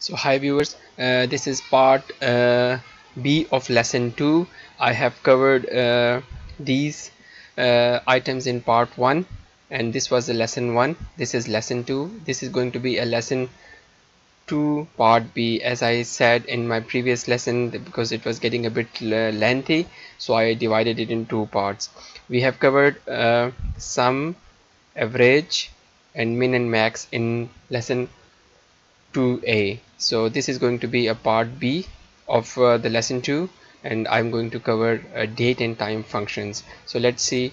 So hi viewers, this is part B of lesson 2. I have covered these items in part 1, and this was the lesson 1. This is lesson 2. This is going to be a lesson 2 part B, as I said in my previous lesson, because it was getting a bit lengthy, so I divided it in two parts. We have covered sum, average and min and max in lesson 2a. So this is going to be a part B of the lesson 2, and I'm going to cover date and time functions. So let's see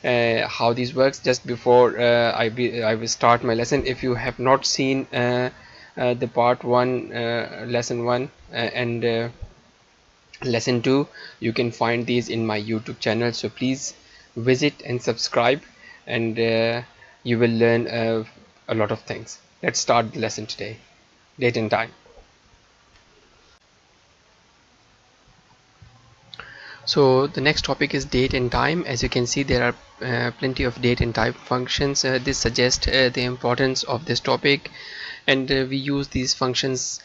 how this works. Just before I will start my lesson, if you have not seen the part 1 lesson 1 and lesson 2, you can find these in my YouTube channel, so please visit and subscribe, and you will learn a lot of things. Let's start the lesson today. Date and time. So the next topic is date and time. As you can see, there are plenty of date and time functions. This suggests the importance of this topic, and we use these functions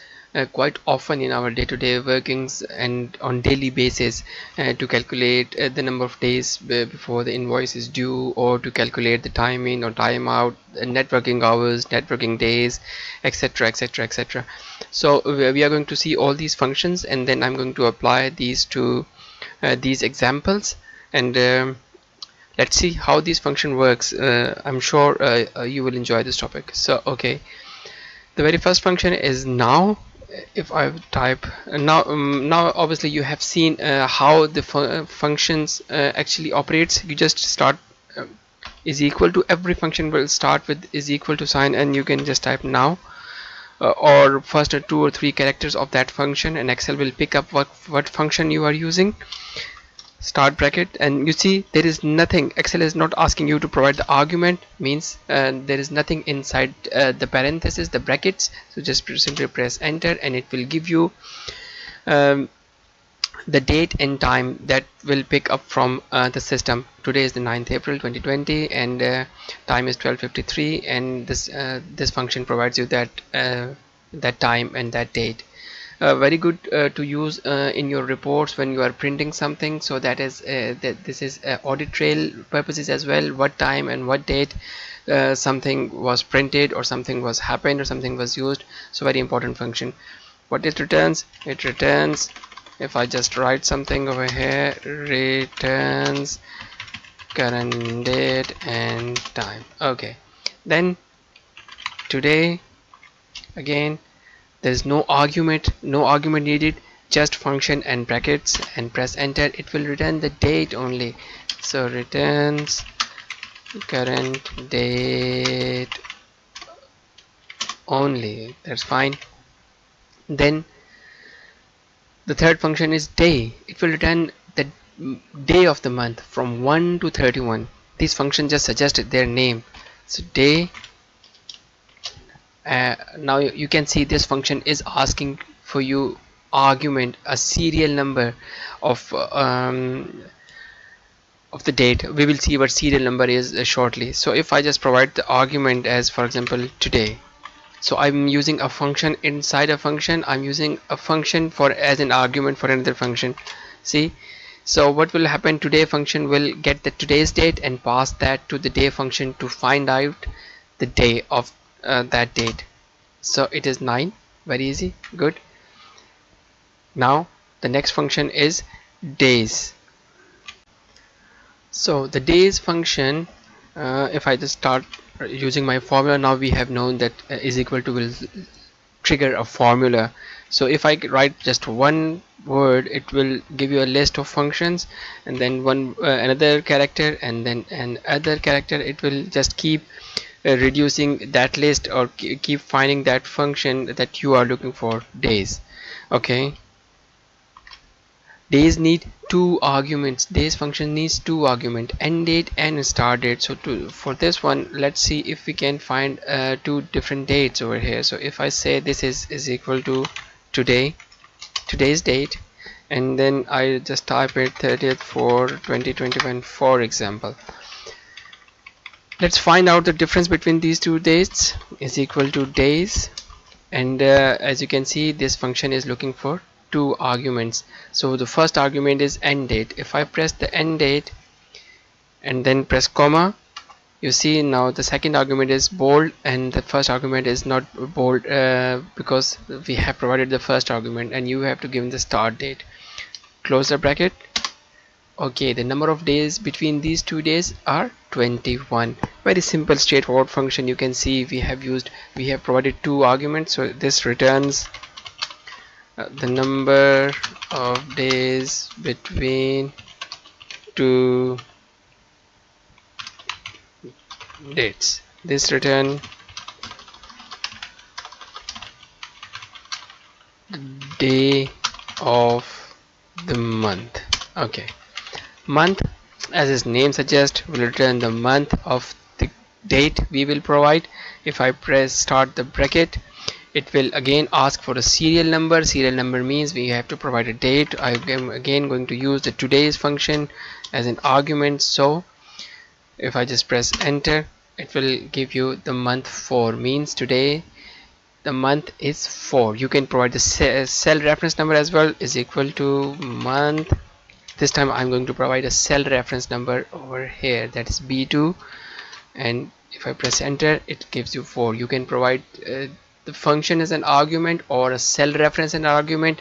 quite often in our day-to-day workings and on daily basis to calculate the number of days before the invoice is due, or to calculate the time in or time out, networking hours, networking days, etc, etc, etc. So we are going to see all these functions, and then I'm going to apply these to these examples, and let's see how this function works. I'm sure you will enjoy this topic. So okay, the very first function is now. If I type now, obviously you have seen how the functions actually operates. You just start is equal to, every function will start with is equal to sign, and you can just type now, or first two or three characters of that function, and Excel will pick up what function you are using, start bracket, and you see there is nothing. Excel is not asking you to provide the argument, means there is nothing inside the parenthesis, the brackets. So just simply press enter, and it will give you um, the date and time that will pick up from the system. Today is the 9th April 2020, and time is 12:53, and this function provides you that time and that date. Very good to use in your reports when you are printing something. So that is that this is audit trail purposes as well, what time and what date something was printed, or something was happened, or something was used. So very important function. What it returns, it returns, if I just write something over here, returns current date and time. Okay, then today, again, there is no argument needed, just function and brackets, and press enter. It will return the date only. So returns current date only, that's fine. Then the third function is day. It will return the day of the month from 1 to 31. These functions just suggested their name. So day. Now you can see this function is asking for you argument, a serial number of the date. We will see what serial number is shortly. So if I just provide the argument as, for example, today, so I'm using a function inside a function. I'm using a function for as an argument for another function. See, so what will happen, today function will get the today's date and pass that to the day function to find out the day of that date. So it is 9, very easy, good. Now the next function is days. So the days function, if I just start using my formula, now we have known that is equal to will trigger a formula. So if I write just one word, it will give you a list of functions, and then one another character, and then another character. It will just keep reducing that list, or keep finding that function that you are looking for, days. Okay, days need two arguments. Days function needs two argument, end date and start date. So for this one, let's see if we can find two different dates over here. So if I say this is equal to today's date, and then I just type it 30th for 2021, for example. Let's find out the difference between these two dates. Is equal to days, and as you can see, this function is looking for two arguments. So the first argument is end date. If I press the end date and then press comma, you see now the second argument is bold and the first argument is not bold, because we have provided the first argument and you have to give the start date. Close the bracket. Okay, the number of days between these 2 days are 21. Very simple straightforward function. You can see we have provided two arguments, so this returns the number of days between two dates. This return the day of the month. Okay, month, as its name suggests, will return the month of the date we will provide. If I press start the bracket, it will again ask for a serial number. Serial number means we have to provide a date. I am again going to use the today's function as an argument. So if I just press enter, it will give you the month 4, means today the month is 4. You can provide the cell reference number as well, is equal to month. This time I'm going to provide a cell reference number over here, that is B2, and if I press enter, it gives you 4. You can provide the function as an argument or a cell reference an argument,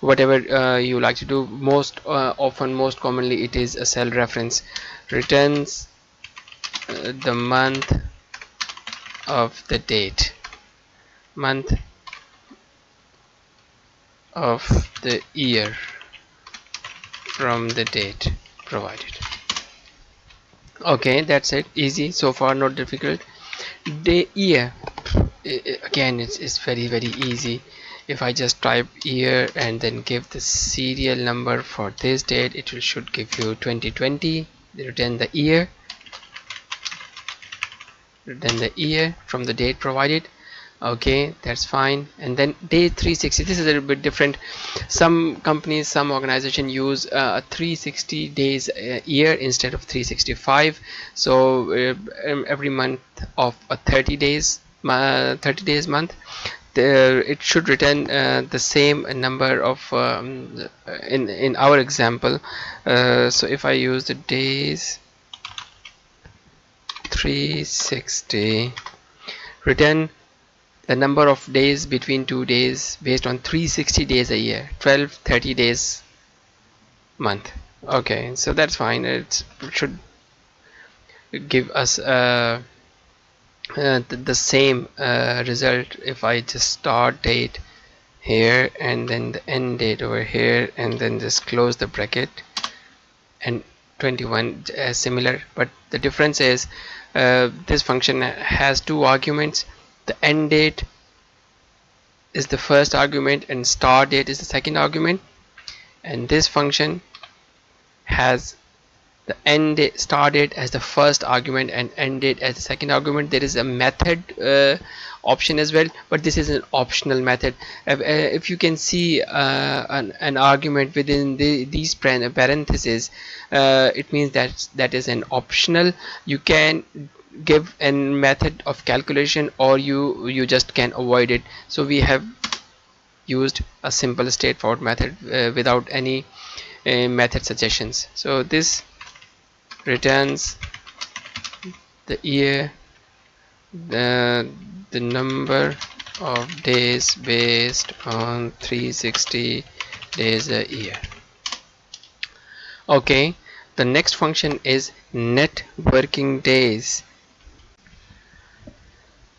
whatever you like to do. Most commonly it is a cell reference. Returns the month of the date, month of the year from the date provided. Okay, that's it. Easy so far, not difficult. Day, year, again it's very easy. If I just type year and then give the serial number for this date, it should give you 2020. Return the year, from the date provided. Okay, that's fine. And then day 360, this is a little bit different. Some companies, some organization use 360 days a year instead of 365. So every month of a 30 days month, it should return the same number of in our example. So if I use the days 360, return the number of days between 2 days based on 360 days a year, 12 30 days month. Okay, so that's fine. It should give us the same result if I just start date here and then the end date over here and then just close the bracket, and 21 similar, but the difference is this function has two arguments. The end date is the first argument and start date is the second argument, and this function has the end date, start date as the first argument and end date as the second argument. There is a method option as well, but this is an optional method. If you can see an argument within these parentheses, it means that is an optional. You can give a method of calculation or you just can avoid it. So we have used a simple straightforward method without any method suggestions. So this returns the year, the number of days based on 360 days a year. Okay, the next function is net working days.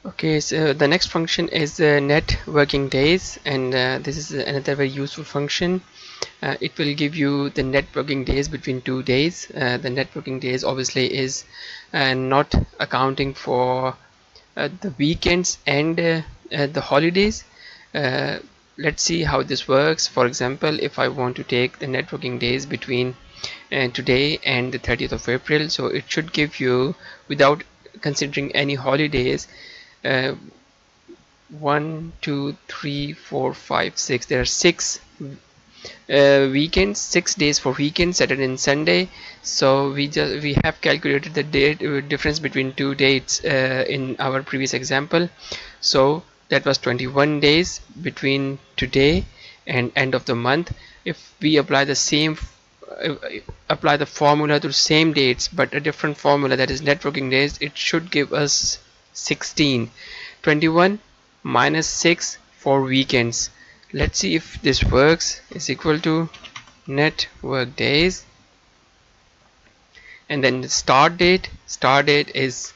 Okay, so the next function is net working days, and this is another very useful function. It will give you the net working days between 2 days. The net working days obviously is not accounting for the weekends and the holidays. Let's see how this works. For example, if I want to take the net working days between today and the 30th of April, so it should give you, without considering any holidays, 1 2 3 4 5 6, there are 6 weekends, 6 days for weekends, Saturday and Sunday. So we have calculated the date difference between two dates in our previous example. So that was 21 days between today and end of the month. If we apply the same uh, apply the formula to same dates but a different formula, that is networking days, it should give us 16. 21 minus 6 for weekends. Let's see if this works. Is equal to network days, and then the start date is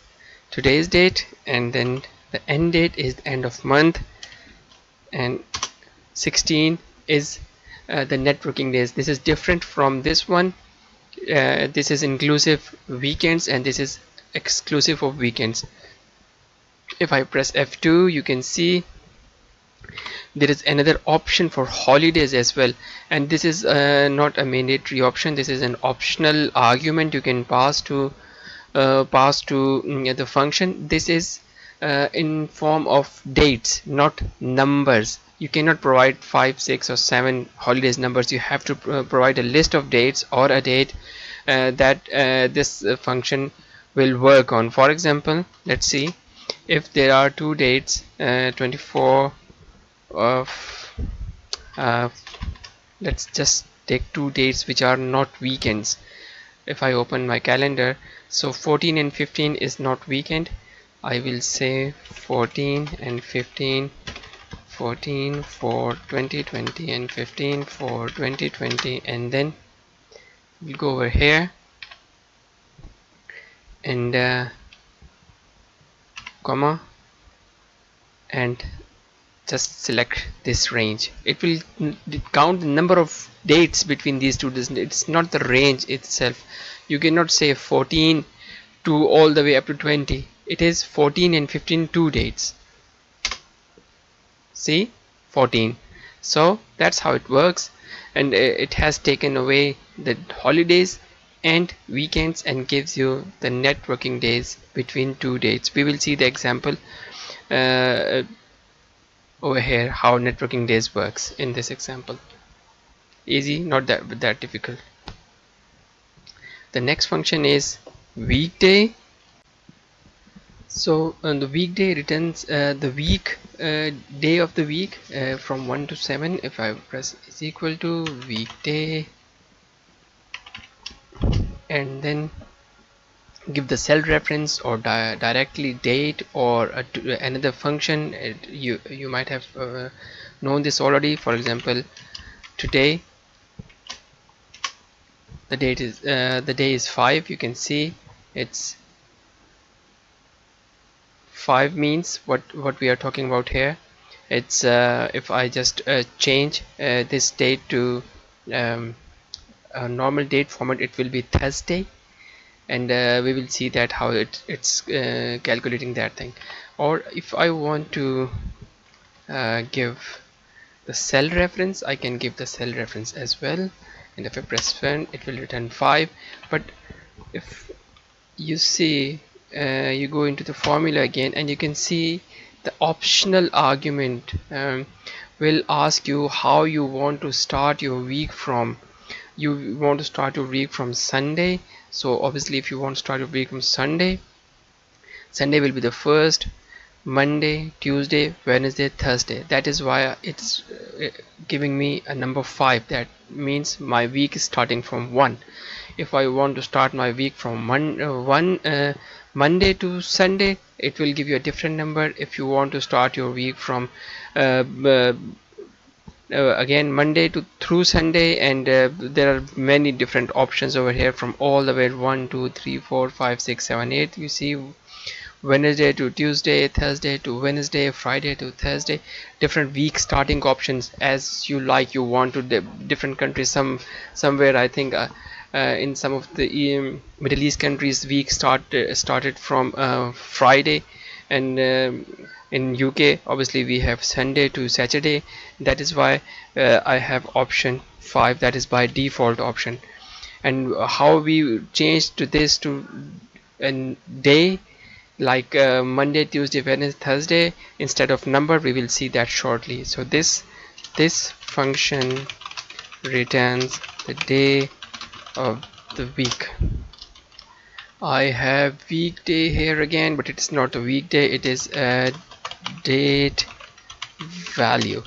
today's date, and then the end date is the end of month, and 16 is the networking days. This is different from this one. This is inclusive weekends and this is exclusive of weekends. If I press F2, you can see there is another option for holidays as well, and this is not a mandatory option. This is an optional argument you can pass to the function. This is in form of dates, not numbers. You cannot provide 5, 6 or 7 holidays numbers. You have to provide a list of dates or a date that this function will work on. For example, let's see if there are two dates, 24 of let's just take two dates which are not weekends. If I open my calendar, so 14 and 15 is not weekend. I will say 14 and 15, 14 for 2020 and 15 for 2020, and then we'll go over here and comma, and just select this range. It will count the number of dates between these two. It's not the range itself. You cannot say 14 to all the way up to 20. It is 14 and 15 two dates. See, 14. So that's how it works, and it has taken away the holidays and weekends and gives you the networking days between two dates. We will see the example over here how networking days works in this example. Easy, not that difficult. The next function is weekday. So the weekday returns the week day of the week from 1 to 7. If I press is equal to weekday and then give the cell reference or directly date or another function, you might have known this already. For example, today the day is 5. You can see it's 5 means what we are talking about here. It's if I just change this date to a normal date format, it will be Thursday, and we will see that how it's calculating that thing. Or if I want to give the cell reference, I can give the cell reference as well, and if I press 1, it will return 5. But if you see you go into the formula again, and you can see the optional argument will ask you how you want to start your week from. You want to start your week from Sunday, so obviously if you want to start your week from Sunday will be the first, Monday, Tuesday, Wednesday, Thursday. That is why it's giving me a number 5. That means my week is starting from 1. If I want to start my week from Monday to Sunday, it will give you a different number. If you want to start your week from again Monday to through Sunday, and there are many different options over here from all the way 1 2 3 4 5 6 7 8. You see, Wednesday to Tuesday, Thursday to Wednesday, Friday to Thursday. Different week starting options as you like. You want to different countries, somewhere I think in some of the Middle East countries, week started from Friday, and in UK obviously we have Sunday to Saturday. That is why I have option 5, that is by default option. And how we change to this to a day, like Monday, Tuesday, Wednesday, Thursday instead of number, we will see that shortly. So this function returns the day of the week. I have weekday here again, but it's not a weekday, it is a date value.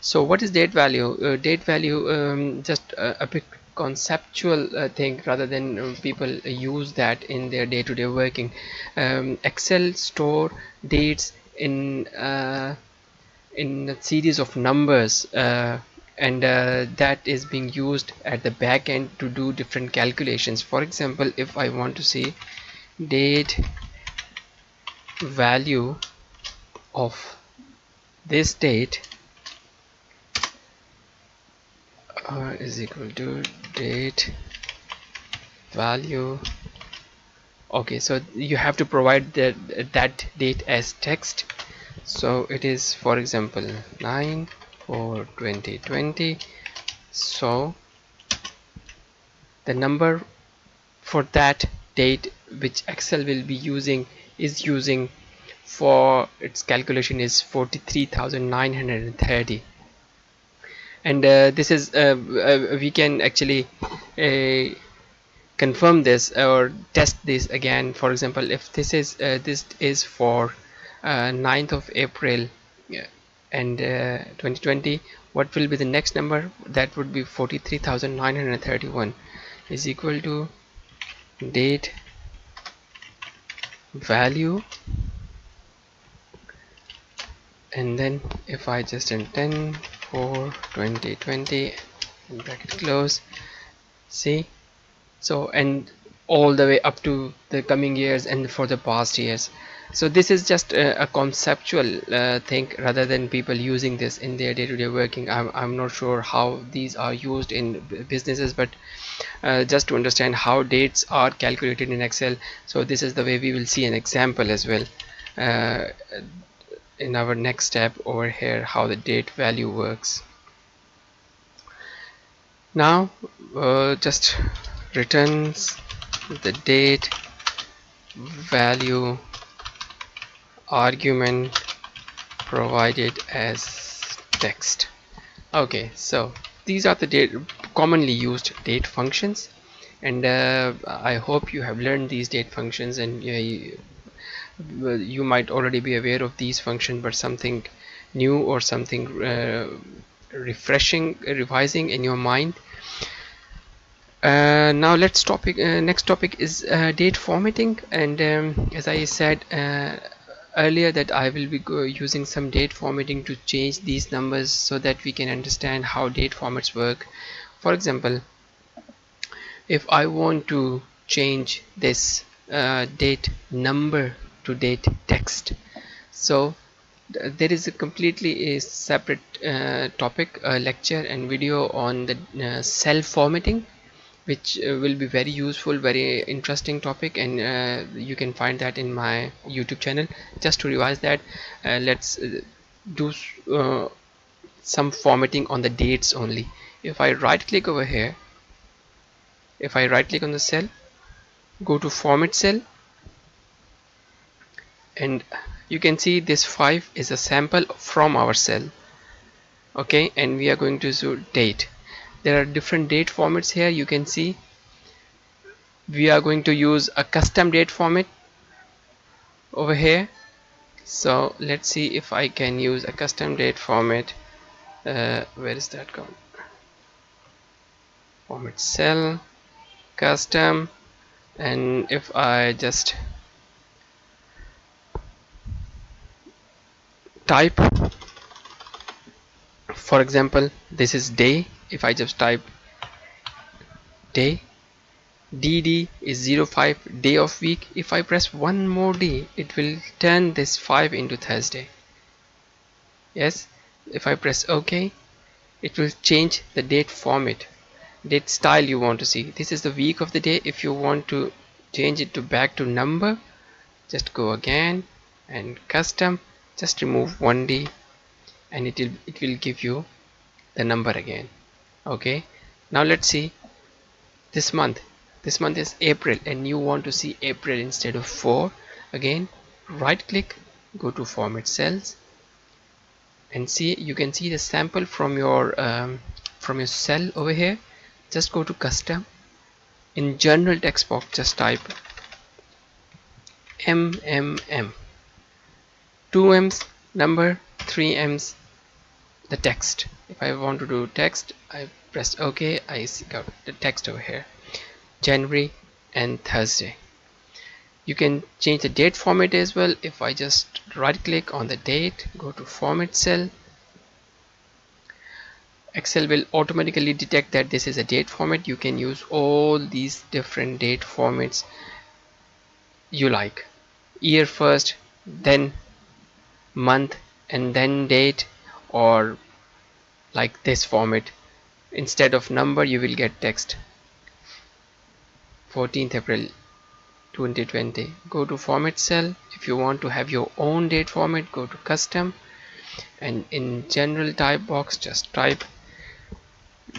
So what is date value? Date value, just a bit conceptual thing, rather than people use that in their day-to-day working. Excel store dates in a series of numbers, and that is being used at the back end to do different calculations. For example, if I want to see date value of this date is equal to date value. Okay, so you have to provide that date as text. So it is, for example, 9/4/2020. So the number for that date which Excel will be using for its calculation is 43,930. And this is we can actually uh, confirm this or test this again. For example, if this is for 9th of April, yeah, and 2020, what will be the next number? That would be 43,931 is equal to date value. And then if I just enter 10/4/2020 bracket close, see, so, and all the way up to the coming years and for the past years. So this is just a conceptual thing, rather than people using this in their day-to-day working. I'm not sure how these are used in businesses, but just to understand how dates are calculated in Excel, so this is the way we will see an example as well uh, in our next step over here, how the date value works. Now just returns the date value argument provided as text. Okay, so these are the commonly used date functions, and I hope you have learned these date functions, and you might already be aware of these functions, but something new or something refreshing, revising in your mind. Now let's next topic is date formatting. And as I said earlier, that I will be using some date formatting to change these numbers so that we can understand how date formats work. For example, if I want to change this date number to date text, so there is a completely separate topic, lecture and video on the cell formatting, which will be very useful, very interesting topic, and you can find that in my YouTube channel. Just to revise that, let's do some formatting on the dates only. If I right click over here, if I right click on the cell, go to format cell, and you can see this 5 is a sample from our cell. Okay, and we are going to do date. There are different date formats here. You can see we are going to use a custom date format over here. So let's see if I can use a custom date format. Where is that gone? Format cell, custom, and if I just type, for example, this is day. If I just type day, dd is 05, day of week. If I press one more d, it will turn this 5 into Thursday. Yes, if I press OK, it will change the date format, date style you want to see. This is the week of the day. If you want to change it to back to number, just go again and custom, just remove 1d, and it will give you the number again. Okay, now let's see this month. This month is April, and you want to see April instead of 4. Again, right click, go to format cells, and see, you can see the sample from your cell over here. Just go to custom, in general text box just type MMM, 2 M's number, 3 M's the text. If I want to do text, I press OK. I see got the text over here, January and Thursday. You can change the date format as well. If I just right click on the date, go to format cell, Excel will automatically detect that this is a date format. You can use all these different date formats you like. Year first, then month, and then date, or like this format. Instead of number, you will get text. 14th April 2020. Go to format cell. If you want to have your own date format, go to custom, and in general type box just type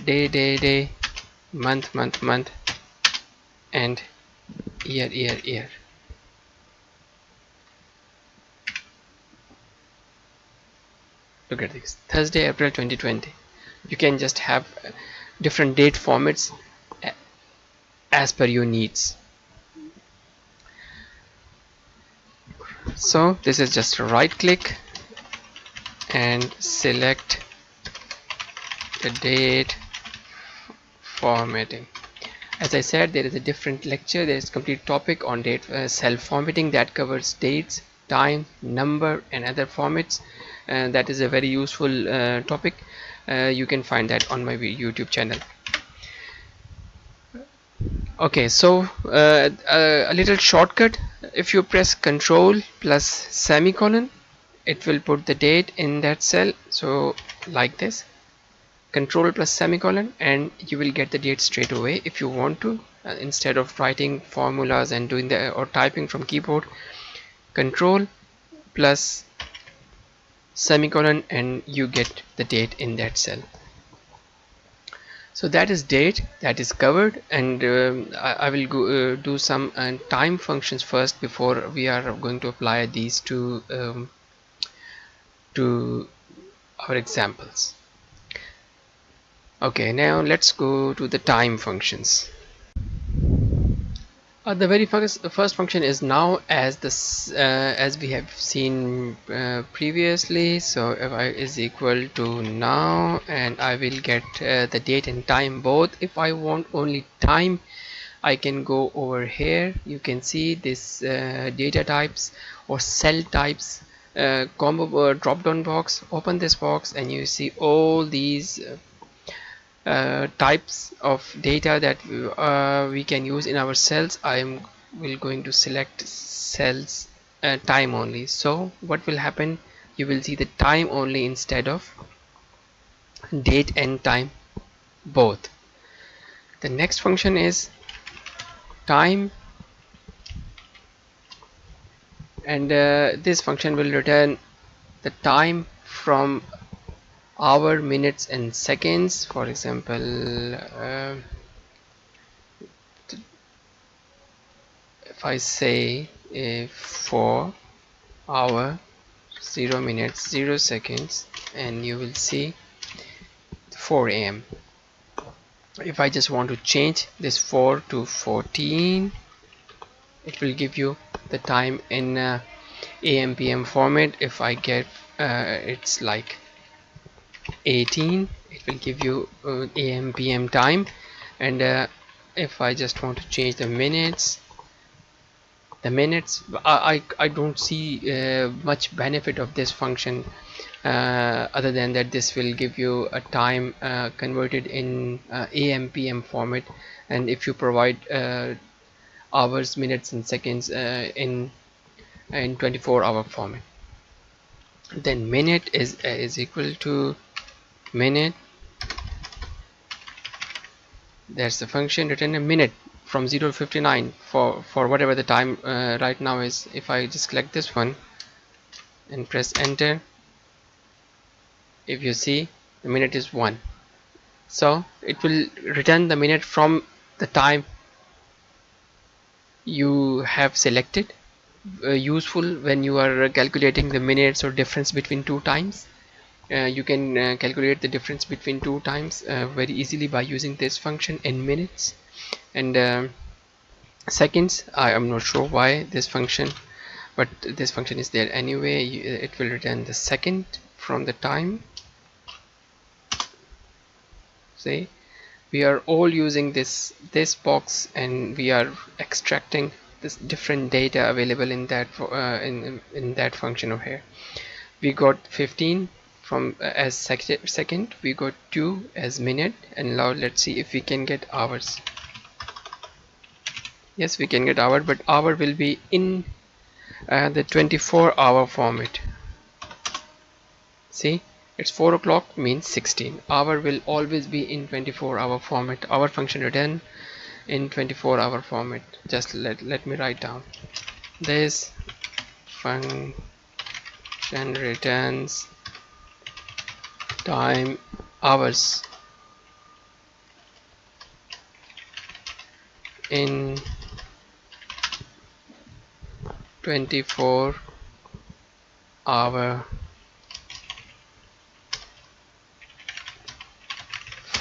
day, month, and year. Look at this, Thursday, April 2020. You can just have different date formats as per your needs. So this is just right click and select the date formatting. As I said, there is a different lecture, there is complete topic on date cell formatting that covers dates, time, number, and other formats. That is a very useful topic. You can find that on my YouTube channel. Okay, so a little shortcut. If you press Control plus semicolon, it will put the date in that cell. So like this, Control plus semicolon, and you will get the date straight away. If you want to, instead of writing formulas and doing the or typing from keyboard, Control plus semicolon, and you get the date in that cell. So that is date, that is covered, and I will go, do some time functions first before we are going to apply these to our examples. Okay, now let's go to the time functions. The very first function is now as this as we have seen previously. So if I is equal to now, and I will get the date and time both. If I want only time, I can go over here. You can see this data types or cell types combo drop down box. Open this box and you see all these types of data that we can use in our cells. I am will going to select cells time only. So what will happen, you will see the time only instead of date and time both. The next function is time, and this function will return the time from hour, minutes, and seconds. For example, if I say 4 hour 0 minutes 0 seconds, and you will see 4 a.m. If I just want to change this 4 to 14, it will give you the time in AM PM format. If I get it's like 18, it will give you AM PM time. And if I just want to change the minutes, I don't see much benefit of this function other than that this will give you a time converted in AM PM format. And if you provide hours, minutes, and seconds in 24-hour format, then minute is equal to minute. That's the function, return a minute from 0 to 59 for whatever the time right now is. If I just select this one and press enter, if you see, the minute is 1. So it will return the minute from the time you have selected. Useful when you are calculating the minutes or difference between two times. You can calculate the difference between two times very easily by using this function in minutes. And seconds, I am not sure why this function, but this function is there anyway. It will return the second from the time. See, we are all using this box, and we are extracting this different data available in that in that function over here. We got 15 from as second, we got 2 as minute, and now let's see if we can get hours. Yes, we can get hour, but hour will be in the 24-hour format. See, it's 4 o'clock means 16. Hour will always be in 24-hour format. Our function return in 24-hour format. Just let me write down. This function returns time hours in 24-hour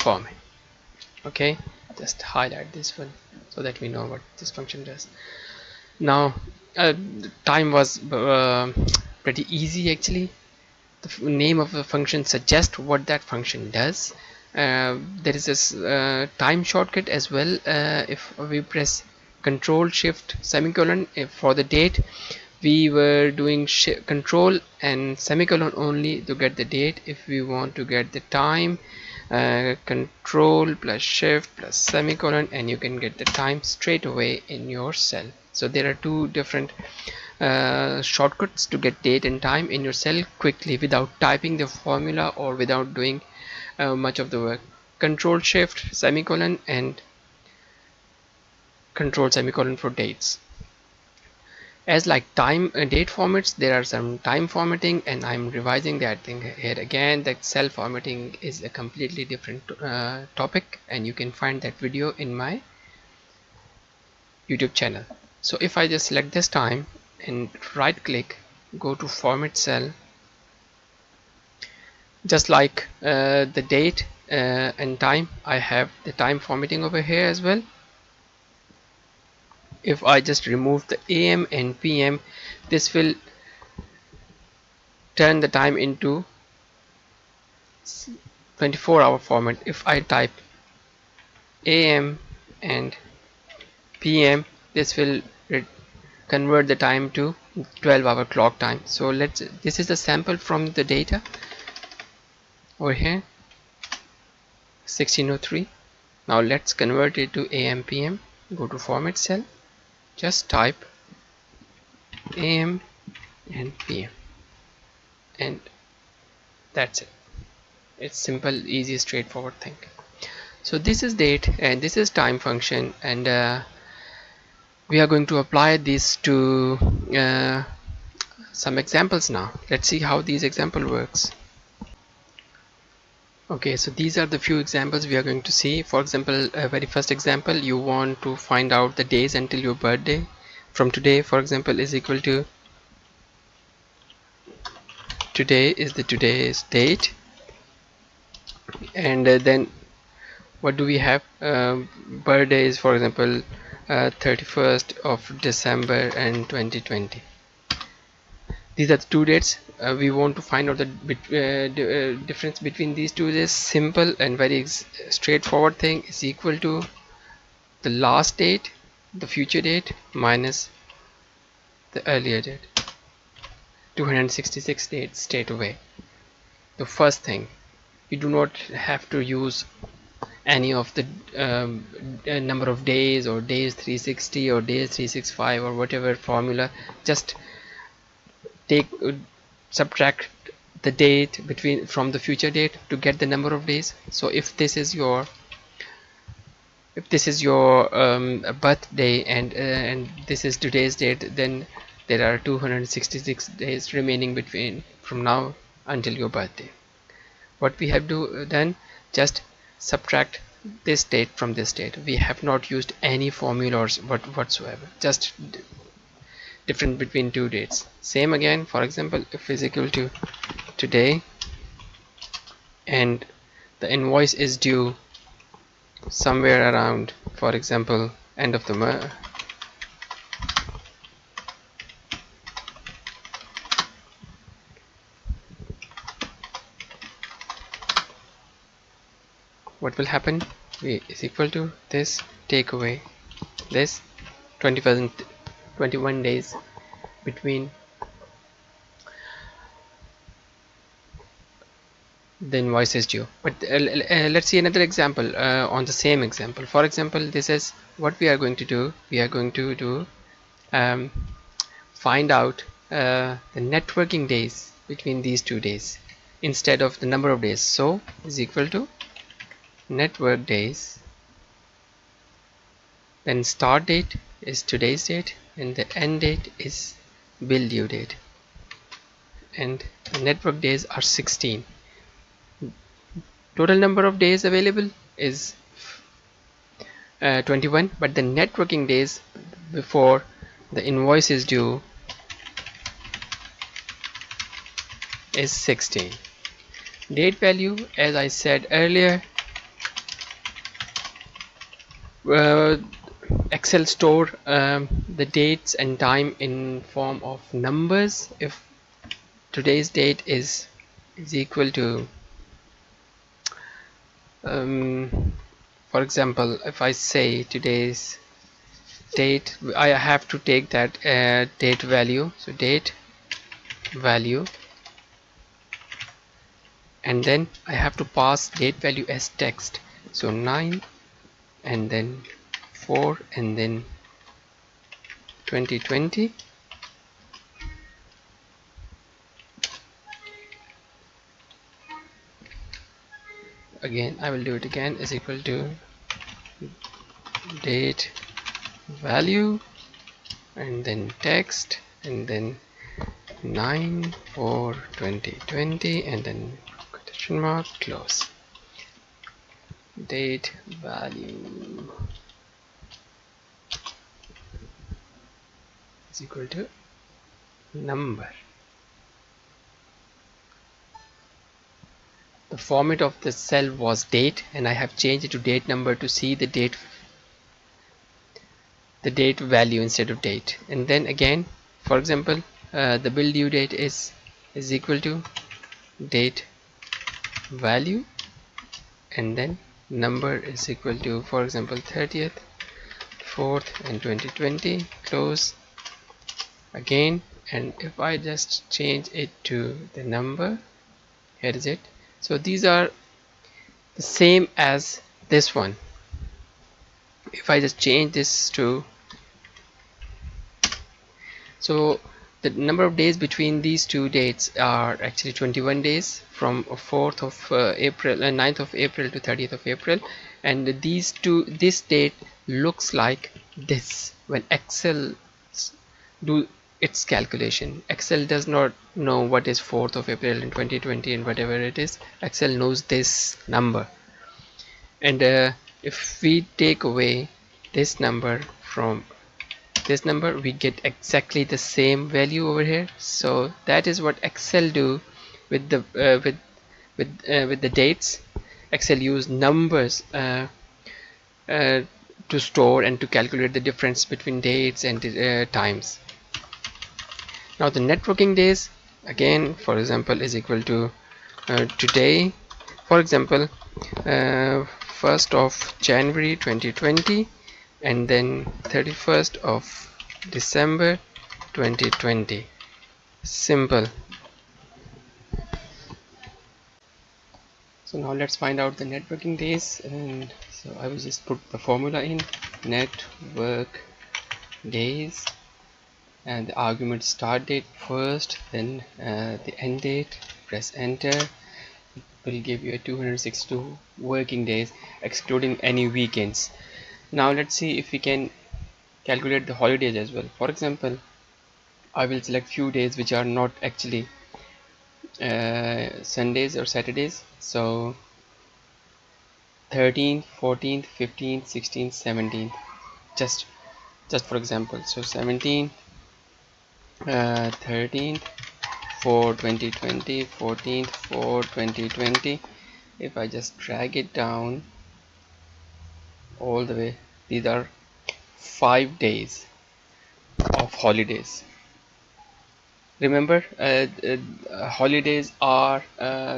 format. Okay, just highlight this one so that we know what this function does. Now time was pretty easy actually. The name of the function suggests what that function does. There is this time shortcut as well. If we press Control Shift semicolon, if for the date we were doing Control and semicolon only to get the date. If we want to get the time, Control plus Shift plus semicolon, and you can get the time straight away in your cell. So there are two different shortcuts to get date and time in your cell quickly without typing the formula or without doing much of the work. Control Shift semicolon and Control semicolon for dates. As like time date formats, there are some time formatting, and I'm revising that thing here again. That cell formatting is a completely different topic, and you can find that video in my YouTube channel. So if I just select this time and right click, go to format cell, just like the date and time, I have the time formatting over here as well. If I just remove the AM and PM, this will turn the time into 24-hour format. If I type AM and PM, this will convert the time to 12-hour clock time. So this is a sample from the data over here, 1603. Now let's convert it to AM PM. Go to format cell, just type AM and PM, and that's it. It's simple, easy, straightforward thing. So this is date and this is time function, and we are going to apply this to some examples now. Let's see how these example works. Okay, so these are the few examples we are going to see. For example, very first example, you want to find out the days until your birthday. From today, for example, is equal to today is the today's date, and then what do we have? Birthdays, for example, 31st of December and 2020. These are the two dates. We want to find out the difference between these two days. Simple and very straightforward thing is equal to the last date, the future date, minus the earlier date. 266 dates straight away. The first thing, you do not have to use any of the number of days or days 360 or days 365 or whatever formula. Just take subtract the date from the future date to get the number of days. So if this is your birthday and this is today's date, then there are 266 days remaining between from now until your birthday. What we have to then just subtract this date from this date. We have not used any formulas whatsoever, just different between two dates. Same again, for example, if is equal to today and the invoice is due somewhere around, for example, end of the month, what will happen? V is equal to this, take away this 21 days between the invoice is due. But let's see another example on the same example. For example, this is what we are going to do. We are going to do find out the networking days between these 2 days instead of the number of days. So is equal to network days, then start date is today's date and the end date is bill due date, and the network days are 16. Total number of days available is 21, but the networking days before the invoice is due is 16. Date value, as I said earlier, Excel store the dates and time in form of numbers. If today's date is equal to for example, if I say today's date, I have to take that date value, so date value, and then I have to pass date value as text, so 9 and then 4 and then 2020. Again, I will do it again, is equal to date value and then text and then 9 for 2020 and then quotation mark, close. Date value is equal to number. The format of the cell was date and I have changed it to date number to see the date value instead of date. And then again, for example, the bill due date is equal to date value and then number is equal to, for example, 30th 4th and 2020, close. Again, and if I just change it to the number, here is it. So these are the same as this one. If I just change this to, so the number of days between these two dates are actually 21 days, from 4th of April and 9th of April to 30th of April, and this date looks like this when Excel do its calculation. Excel does not know what is 4th of April in 2020 and whatever it is. Excel knows this number, and if we take away this number from this number, we get exactly the same value over here. So that is what Excel do with the with the dates. Excel use numbers to store and to calculate the difference between dates and times. Now the networking days, again, for example, is equal to today, for example, 1st of January 2020 and then 31st of December 2020. Simple. So now let's find out the networking days, and so I will just put the formula in network days and the argument start date first, then the end date, press enter. It will give you a 262 working days excluding any weekends. Now let's see if we can calculate the holidays as well. For example, I will select few days which are not actually Sundays or Saturdays, so 13th, 14th, 15th, 16th, 17th, just for example. So 17th, 13th for 2020, 14th for 2020. If I just drag it down all the way, these are 5 days of holidays. Remember, holidays are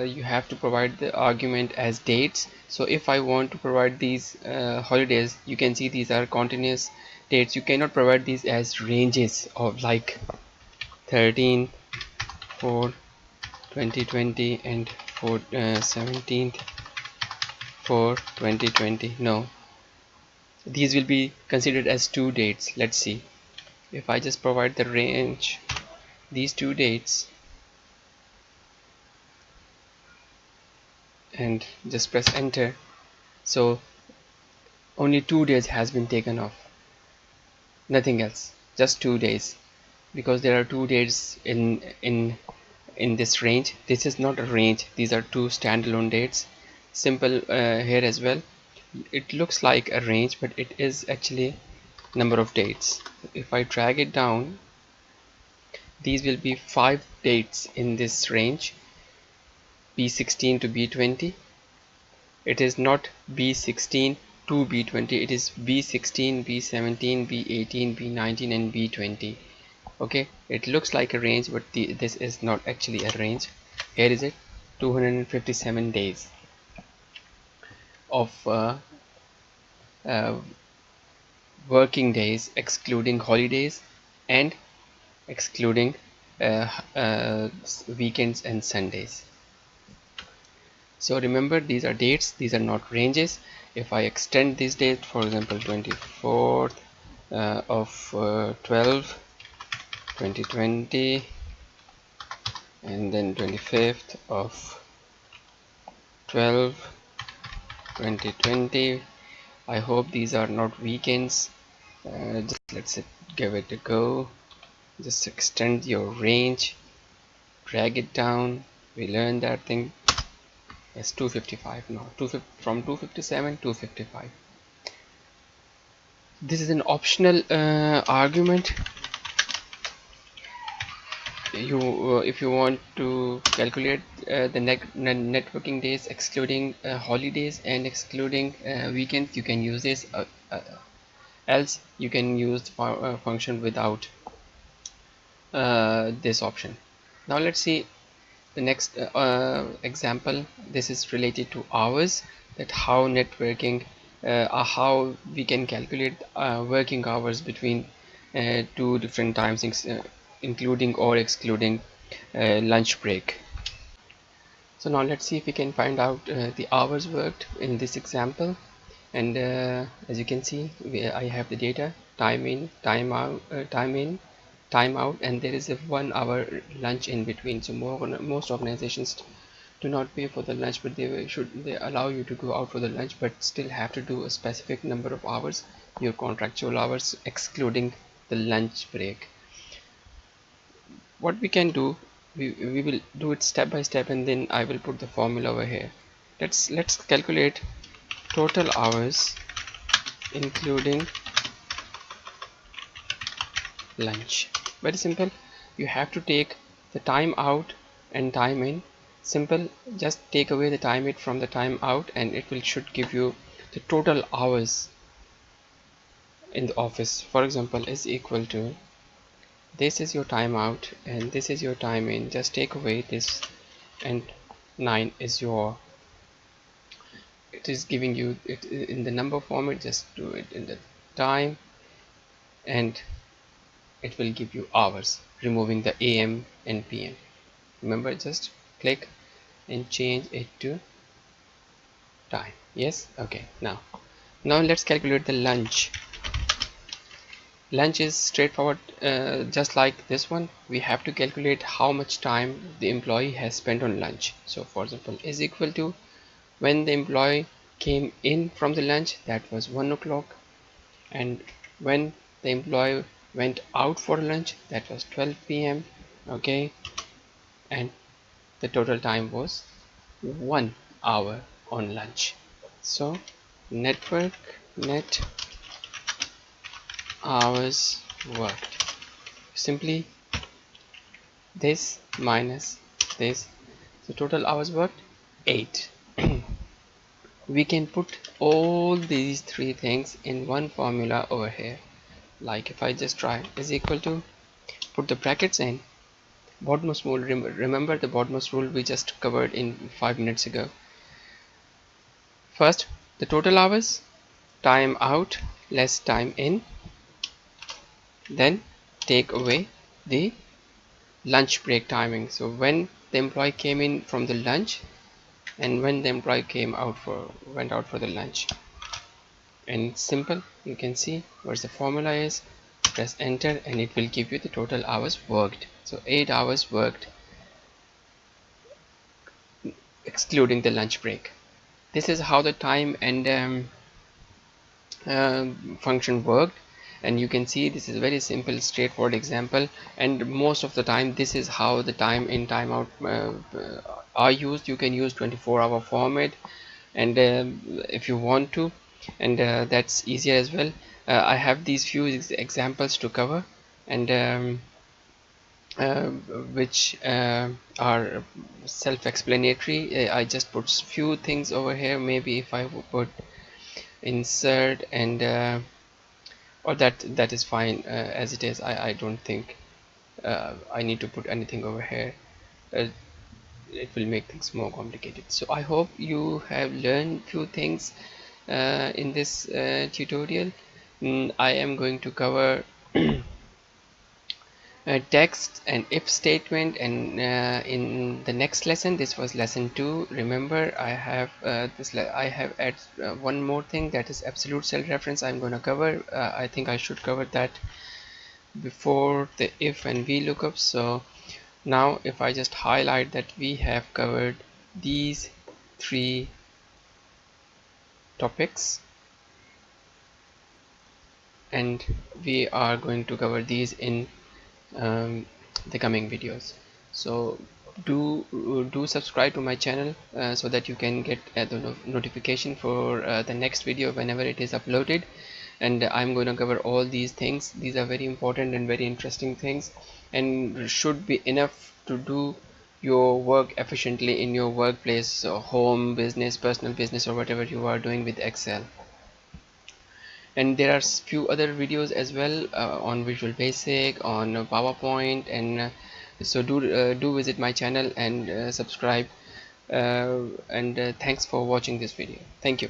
you have to provide the argument as dates. So if I want to provide these holidays, you can see these are continuous dates. You cannot provide these as ranges of like 13 for 2020 and for 17th for 2020. No, these will be considered as two dates. Let's see, if I just provide the range, these two dates, and just press enter, so only 2 days has been taken off, nothing else, just 2 days, because there are 2 days in this range. This is not a range, these are two standalone dates. Simple here as well, it looks like a range, but it is actually number of dates. If I drag it down, these will be 5 dates in this range, B16 to B20. It is not B16 to B20, it is B16, B17, B18, B19 and B20. Okay, it looks like a range, but this is not actually a range. Here is it, 257 days of uh, working days, excluding holidays and excluding uh, weekends and Sundays. So remember, these are dates, these are not ranges. If I extend this date, for example 24th of 12 2020, and then 25th of 12 2020, I hope these are not weekends. Just let's give it a go. Just extend your range, drag it down. We learned that thing. It's 255 now, from 257 to 255. This is an optional argument. You if you want to calculate the networking days excluding holidays and excluding weekends, you can use this, else you can use the function without this option. Now let's see the next example. This is related to hours, that how networking how we can calculate working hours between two different times, including or excluding lunch break. So now let's see if we can find out the hours worked in this example. And as you can see, I have the data, time in, time out, time out, and there is a 1 hour lunch in between. So most organizations do not pay for the lunch, but they allow you to go out for the lunch, but still have to do a specific number of hours, your contractual hours, excluding the lunch break. What we can do, we will do it step by step, and then I will put the formula over here. Let's calculate total hours including lunch. Very simple. You have to take the time out and time in. Simple, just take away the time in from the time out, and it should give you the total hours in the office. For example, is equal to, this is your time out and this is your time in. Just take away this, and 9 is your, it is giving you it in the number format. Just do it in the time, and it will give you hours, removing the AM and PM. Remember, just click and change it to time. Yes, okay. Now let's calculate the lunch. Lunch is straightforward, just like this one. We have to calculate how much time the employee has spent on lunch. So for example, is equal to, when the employee came in from the lunch, that was 1 o'clock, and when the employee went out for lunch, that was 12 p.m. okay, and the total time was 1 hour on lunch. So net hours worked, simply this minus this, so total hours worked 8. We can put all these three things in one formula over here. Like if I just try, is equal to, put the brackets in, BODMAS rule. Remember the BODMAS rule we just covered in 5 minutes ago. First, the total hours, time out less time in, then take away the lunch break timing. So when the employee came in from the lunch and when the employee went out for the lunch. And simple, you can see what the formula is. Press enter and it will give you the total hours worked. So 8 hours worked excluding the lunch break. This is how the time and function worked, and you can see this is a very simple straightforward example, and most of the time this is how the time in time out are used. You can use 24-hour format, and if you want to, and that's easier as well. I have these few examples to cover, and uh, which are self-explanatory. I just put few things over here. Maybe if I would put insert and or that is fine as it is. I don't think I need to put anything over here. It will make things more complicated. So I hope you have learned few things in this tutorial. I am going to cover text and if statement, and in the next lesson. This was lesson 2. Remember, I have I have added one more thing, that is absolute cell reference. I'm going to cover. I think I should cover that before the if and VLOOKUP. So now if I just highlight that we have covered these 3 topics, and we are going to cover these in the coming videos. So do subscribe to my channel so that you can get the notification for the next video whenever it is uploaded. And I'm going to cover all these things. These are very important and very interesting things, and should be enough to do your work efficiently in your workplace, home business, personal business, or whatever you are doing with Excel. And there are few other videos as well on Visual Basic, on PowerPoint, and so do visit my channel and subscribe, and thanks for watching this video. Thank you.